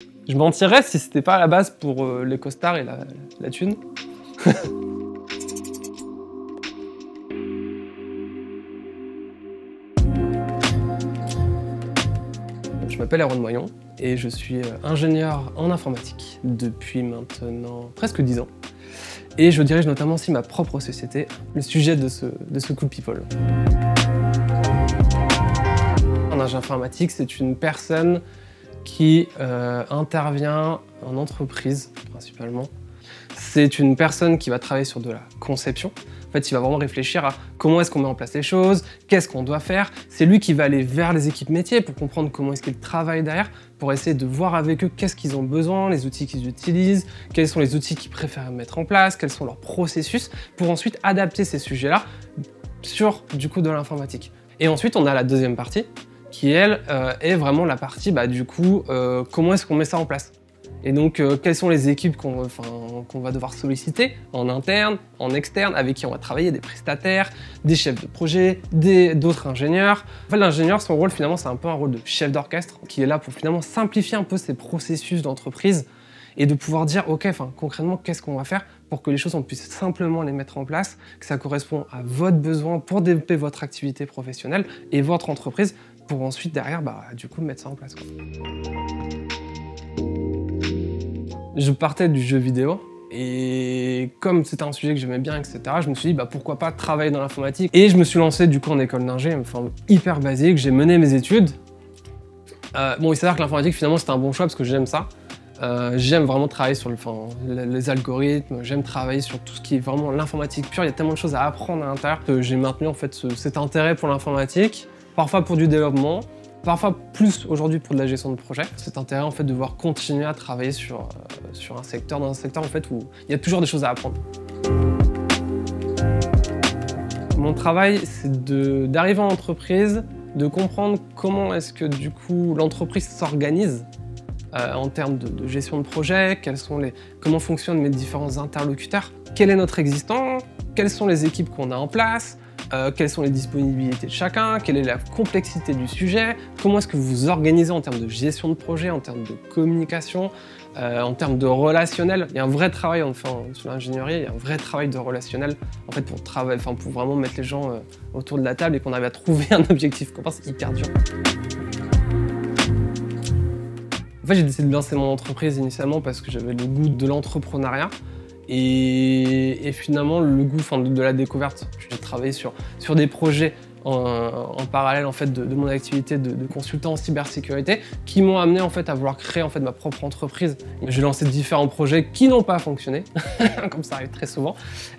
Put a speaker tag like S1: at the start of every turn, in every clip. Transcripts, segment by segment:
S1: Je mentirais si c'était pas à la base pour les costards et la thune. Je m'appelle Aaron Moyon et je suis ingénieur en informatique depuis maintenant presque 10 ans. Et je dirige notamment aussi ma propre société, le sujet de ce Cool People. Un ingénieur informatique, c'est une personne qui intervient en entreprise principalement. C'est une personne qui va travailler sur de la conception. En fait, il va vraiment réfléchir à comment est-ce qu'on met en place les choses, qu'est-ce qu'on doit faire. C'est lui qui va aller vers les équipes métiers pour comprendre comment est-ce qu'ils travaillent derrière, pour essayer de voir avec eux qu'est-ce qu'ils ont besoin, les outils qu'ils utilisent, quels sont les outils qu'ils préfèrent mettre en place, quels sont leurs processus, pour ensuite adapter ces sujets-là sur du coup de l'informatique. Et ensuite, on a la deuxième partie, qui elle est vraiment la partie comment est-ce qu'on met ça en place. Et donc, quelles sont les équipes qu'on va devoir solliciter en interne, en externe, avec qui on va travailler, des prestataires, des chefs de projet, d'autres ingénieurs. En fait, l'ingénieur, son rôle, finalement, c'est un peu un rôle de chef d'orchestre qui est là pour finalement simplifier un peu ces processus d'entreprise et de pouvoir dire, OK, concrètement, qu'est-ce qu'on va faire pour que les choses, on puisse simplement les mettre en place, que ça correspond à votre besoin pour développer votre activité professionnelle et votre entreprise pour ensuite, derrière, du coup, mettre ça en place, quoi. Je partais du jeu vidéo et comme c'était un sujet que j'aimais bien, etc., je me suis dit pourquoi pas travailler dans l'informatique. Et je me suis lancé du coup en école d'ingé, hyper basique, j'ai mené mes études. Il s'avère que l'informatique finalement c'était un bon choix parce que j'aime ça. J'aime vraiment travailler sur les algorithmes, j'aime travailler sur tout ce qui est vraiment l'informatique pure, il y a tellement de choses à apprendre à l'intérieur que j'ai maintenu en fait cet intérêt pour l'informatique, parfois pour du développement, parfois plus aujourd'hui pour de la gestion de projet. Cet intérêt en fait de devoir continuer à travailler dans un secteur en fait où il y a toujours des choses à apprendre. Mon travail c'est d'arriver en entreprise, de comprendre comment est-ce que du coup l'entreprise s'organise en termes de gestion de projet, comment fonctionnent mes différents interlocuteurs, quel est notre existant, quelles sont les équipes qu'on a en place, quelles sont les disponibilités de chacun, quelle est la complexité du sujet, comment est-ce que vous vous organisez en termes de gestion de projet, en termes de communication, en termes de relationnel. Il y a un vrai travail sur l'ingénierie, il y a un vrai travail de relationnel en fait pour vraiment mettre les gens autour de la table et qu'on arrive à trouver un objectif commun, c'est hyper dur. En fait, j'ai décidé de lancer mon entreprise initialement parce que j'avais le goût de l'entrepreneuriat. Et finalement, le goût de la découverte. J'ai travaillé sur des projets en parallèle en fait, de mon activité de consultant en cybersécurité qui m'ont amené en fait, à vouloir créer en fait, ma propre entreprise. J'ai lancé différents projets qui n'ont pas fonctionné, comme ça arrive très souvent.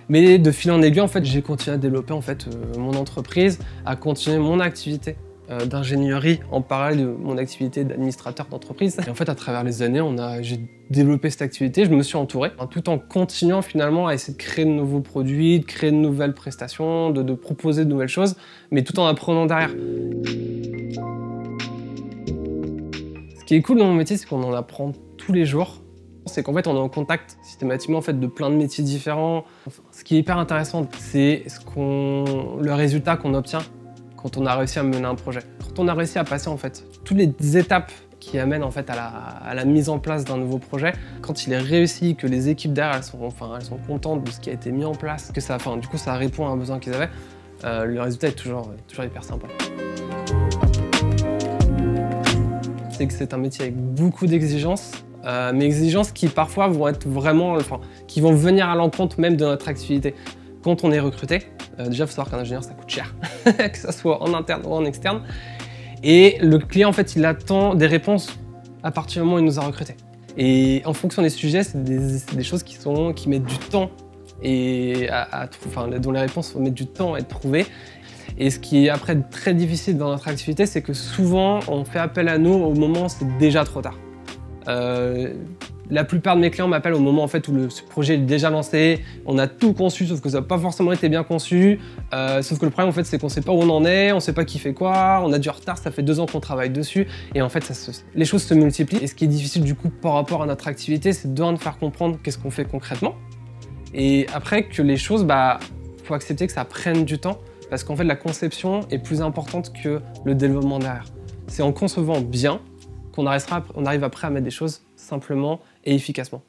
S1: Mais de fil en aiguille, en fait, j'ai continué à développer en fait, mon entreprise, à continuer mon activité d'ingénierie en parallèle de mon activité d'administrateur d'entreprise. Et en fait, à travers les années, j'ai développé cette activité, je me suis entouré, tout en continuant finalement à essayer de créer de nouveaux produits, de créer de nouvelles prestations, de proposer de nouvelles choses, mais tout en apprenant derrière. Ce qui est cool dans mon métier, c'est qu'on en apprend tous les jours. C'est qu'en fait, on est en contact systématiquement en fait, de plein de métiers différents. Ce qui est hyper intéressant, c'est le résultat qu'on obtient quand on a réussi à mener un projet. Quand on a réussi à passer en fait toutes les étapes qui amènent en fait à la mise en place d'un nouveau projet, quand il est réussi, que les équipes derrière elles sont contentes de ce qui a été mis en place, que du coup ça répond à un besoin qu'ils avaient, le résultat est toujours hyper sympa. C'est que c'est un métier avec beaucoup d'exigences, mais exigences qui parfois vont être qui vont venir à l'encontre même de notre activité. Quand on est recruté, déjà il faut savoir qu'un ingénieur ça coûte cher, que ce soit en interne ou en externe. Et le client en fait il attend des réponses à partir du moment où il nous a recrutés. Et en fonction des sujets, c'est des choses qui mettent du temps et dont les réponses vont mettre du temps à être trouvées. Et ce qui est après très difficile dans notre activité, c'est que souvent on fait appel à nous au moment où c'est déjà trop tard. La plupart de mes clients m'appellent au moment en fait, où le projet est déjà lancé, on a tout conçu sauf que ça n'a pas forcément été bien conçu, sauf que le problème en fait, c'est qu'on ne sait pas où on en est, on ne sait pas qui fait quoi, on a du retard, ça fait 2 ans qu'on travaille dessus et en fait les choses se multiplient. Et ce qui est difficile du coup par rapport à notre activité, c'est de faire comprendre qu'est-ce qu'on fait concrètement et après que les choses, faut accepter que ça prenne du temps parce qu'en fait la conception est plus importante que le développement derrière. C'est en concevant bien qu'on arrive après à mettre des choses simplement et efficacement.